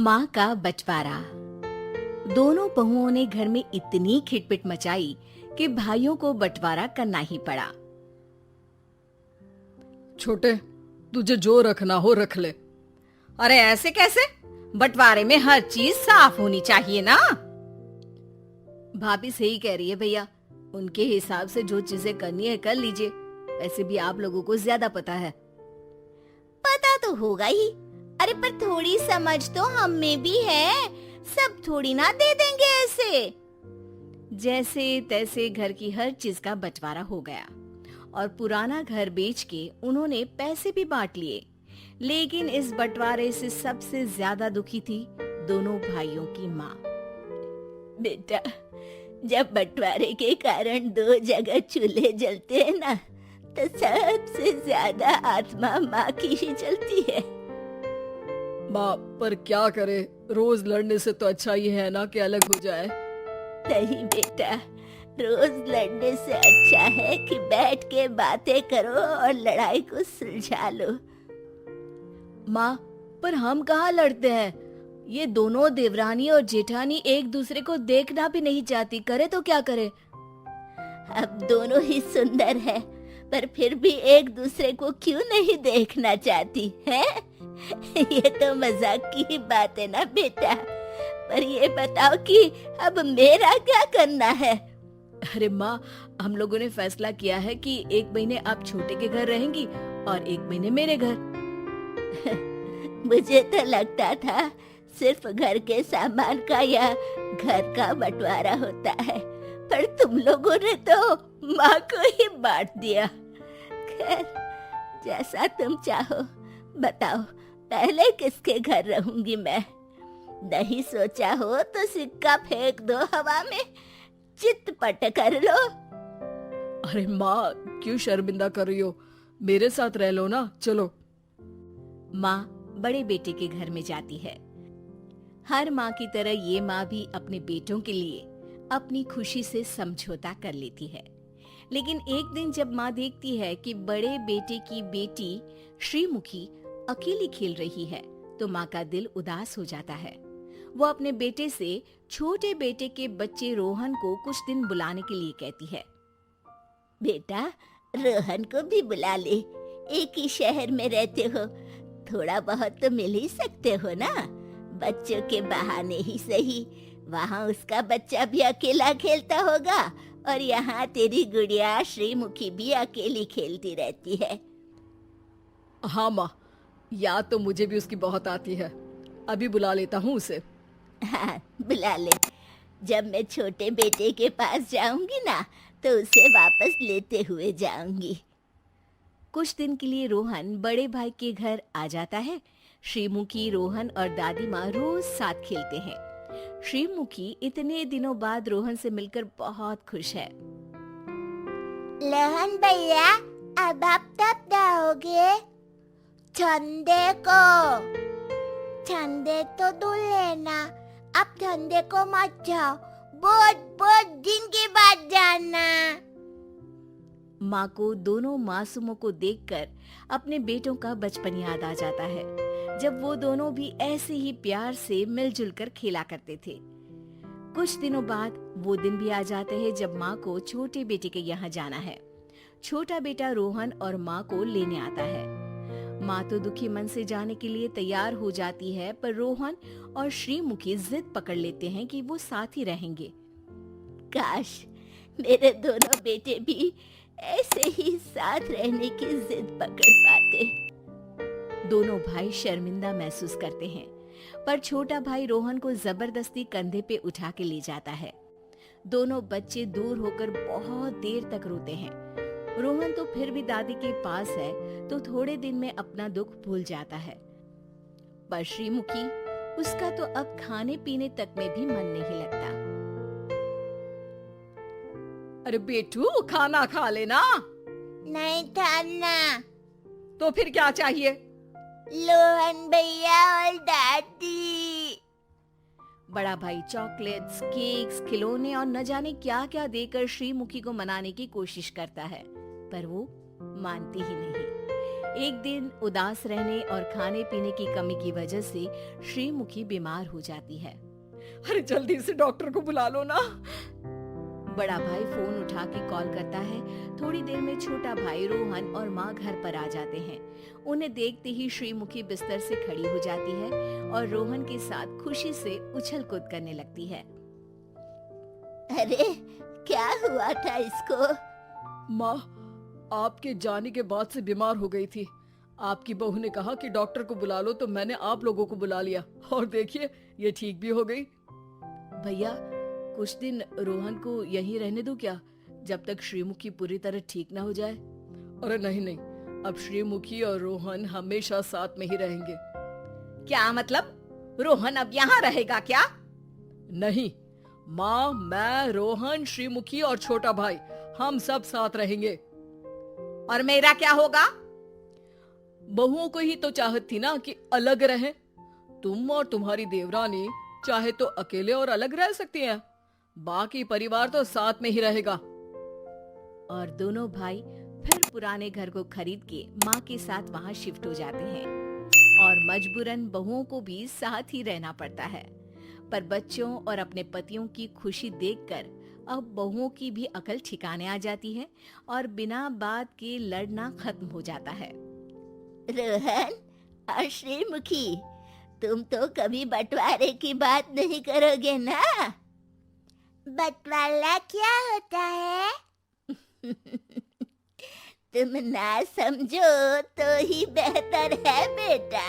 माँ का बंटवारा। दोनों बहुओं ने घर में इतनी खिटपिट मचाई कि भाइयों को बंटवारा करना ही पड़ा। छोटे, तुझे जो रखना हो रख ले। अरे ऐसे कैसे? बंटवारे में हर चीज साफ होनी चाहिए ना। भाभी सही कह रही है भैया, उनके हिसाब से जो चीजें करनी है कर लीजिए। वैसे भी आप लोगों को ज्यादा पता है। पता तो होगा ही, अरे पर थोड़ी समझ तो हम में भी है। सब थोड़ी ना दे देंगे ऐसे। जैसे तैसे घर की हर चीज का बंटवारा हो गया और पुराना घर बेच के उन्होंने पैसे भी बांट लिए। लेकिन इस बंटवारे से सबसे ज्यादा दुखी थी दोनों भाइयों की माँ। बेटा, जब बंटवारे के कारण दो जगह चूल्हे जलते हैं ना, तो सबसे ज्यादा आत्मा माँ की ही जलती है। माँ, पर क्या करे, रोज लड़ने से तो अच्छा ही है ना कि अलग हो जाए। नहीं बेटा, रोज लड़ने से अच्छा है कि बैठ के बातें करो और लड़ाई को सुलझा लो। माँ, पर हम कहाँ लड़ते हैं? ये दोनों देवरानी और जेठानी एक दूसरे को देखना भी नहीं चाहती, करे तो क्या करे? अब दोनों ही सुंदर है, पर फिर भी एक दूसरे को क्यों नहीं देखना चाहती है? ये तो मजाक की ही बात है ना बेटा। पर ये बताओ कि अब मेरा क्या करना है? अरे माँ, हम लोगों ने फैसला किया है कि एक महीने आप छोटे के घर रहेंगी और एक महीने मेरे घर। मुझे तो लगता था सिर्फ घर के सामान का या घर का बंटवारा होता है, पर तुम लोगों ने तो माँ को ही बांट दिया। खैर, जैसा तुम चाहो। बताओ, पहले किसके घर रहूंगी मैं? नहीं सोचा हो तो सिक्का फेंक दो हवा में, चितपट कर लो। अरे माँ, क्यों शर्मिंदा कर रही हो? मेरे साथ रह लो ना, चलो। माँ बड़े बेटे के घर में जाती है। हर माँ की तरह ये माँ भी अपने बेटों के लिए अपनी खुशी से समझौता कर लेती है। लेकिन एक दिन जब माँ देखती है कि बड़े बेटे की बेटी श्रीमुखी अकेली खेल रही है, तो माँ का दिल उदास हो जाता है। वो अपने बेटे से छोटे बेटे के बच्चे रोहन को कुछ दिन बुलाने के लिए कहती है। बेटा, रोहन को भी बुला ले, एक ही शहर में रहते हो, थोड़ा बहुत तो मिल ही सकते हो ना। बच्चों के बहाने ही सही। वहाँ उसका बच्चा भी अकेला खेलता होगा और यहाँ तेरी गुड़िया श्रीमुखी भी अकेली खेलती रहती है। हाँ माँ, याद तो मुझे भी उसकी बहुत आती है। अभी बुला लेता हूँ उसे। हाँ, बुला ले। जब मैं छोटे बेटे के पास जाऊंगी ना, तो उसे वापस लेते हुए जाऊंगी। कुछ दिन के लिए रोहन बड़े भाई के घर आ जाता है। श्रीमुखी, रोहन और दादी माँ रोज साथ खेलते हैं। श्रीमुखी इतने दिनों बाद रोहन से मिलकर बहुत खुश है। रोहन भैया, अब आप तब जाओगे? ठंडे को ठंडे तो धुल लेना, अब ठंडे को मत जाओ, बहुत बहुत दिन के बाद जाना। माँ को दोनों मासूमों को देखकर अपने बेटों का बचपन याद आ जाता है, जब वो दोनों भी ऐसे ही प्यार से मिलजुल कर खेला करते थे। कुछ दिनों बाद वो दिन भी आ जाते हैं जब माँ को छोटे बेटे के यहाँ जाना है। छोटा बेटा रोहन और माँ को लेने आता है। माँ तो दुखी मन से जाने के लिए तैयार हो जाती है, पर रोहन और श्रीमुखी जिद पकड़ लेते हैं कि वो साथ ही रहेंगे। काश मेरे दोनों बेटे भी ऐसे ही साथ रहने की जिद पकड़ पाते। दोनों भाई शर्मिंदा महसूस करते हैं, पर छोटा भाई रोहन को जबरदस्ती कंधे पे उठा के ले जाता है। दोनों बच्चे दूर होकर बहुत देर तक रोते हैं। रोहन तो फिर भी दादी के पास है, तो थोड़े दिन में अपना दुख भूल जाता है। पर श्रीमुखी, उसका तो अब खाने पीने तक में भी मन नहीं लगता। अरे बेटू, खाना खा लेना। नहीं खाना। तो फिर क्या चाहिए? रोहन भैया और दादी। बड़ा भाई चॉकलेट्स, केक्स, खिलौने और न जाने क्या क्या देकर श्रीमुखी को मनाने की कोशिश करता है, पर वो मानती ही नहीं। एक दिन उदास रहने और खाने पीने की कमी की वजह से श्रीमुखी बीमार हो जाती है। अरे जल्दी से डॉक्टर को बुला लो ना। बड़ा भाई फोन उठा के कॉल करता है। थोड़ी देर में छोटा भाई रोहन और माँ घर पर आ जाते हैं। उन्हें देखते ही श्रीमुखी बिस्तर से खड़ी हो जाती है और रोहन के साथ खुशी से उछल कूद करने लगती है। अरे क्या हुआ था इसको? माँ, आपके जाने के बाद से बीमार हो गई थी। आपकी बहू ने कहा कि डॉक्टर को बुला लो तो मैंने आप लोगों को बुला लिया और देखिए ये ठीक भी हो गई। भैया, कुछ दिन रोहन को यहीं रहने दो क्या, जब तक श्रीमुखी पूरी तरह ठीक ना हो जाए। अरे नहीं नहीं, अब श्रीमुखी और रोहन हमेशा साथ में ही रहेंगे। क्या मतलब? रोहन अब यहाँ रहेगा क्या? नहीं माँ, मैं, रोहन, श्रीमुखी और छोटा भाई हम सब साथ रहेंगे। और मेरा क्या होगा? बहुओं को ही तो चाहत थी ना कि अलग रहें। तुम और तुम्हारी देवरानी चाहे तो अकेले और अलग रह सकती हैं, बाकी परिवार तो साथ में ही रहेगा। और दोनों भाई फिर पुराने घर को खरीद के माँ के साथ वहाँ शिफ्ट हो जाते हैं और मजबूरन बहुओं को भी साथ ही रहना पड़ता है। पर बच्चों और अपने पतियों की खुशी देखकर अब बहुओं की भी अकल ठिकाने आ जाती है और बिना बात के लड़ना खत्म हो जाता है। रोहन और श्रीमुखी, तुम तो कभी बंटवारे की बात नहीं करोगे ना? बंटवारा क्या होता है? तुम ना समझो तो ही बेहतर है बेटा।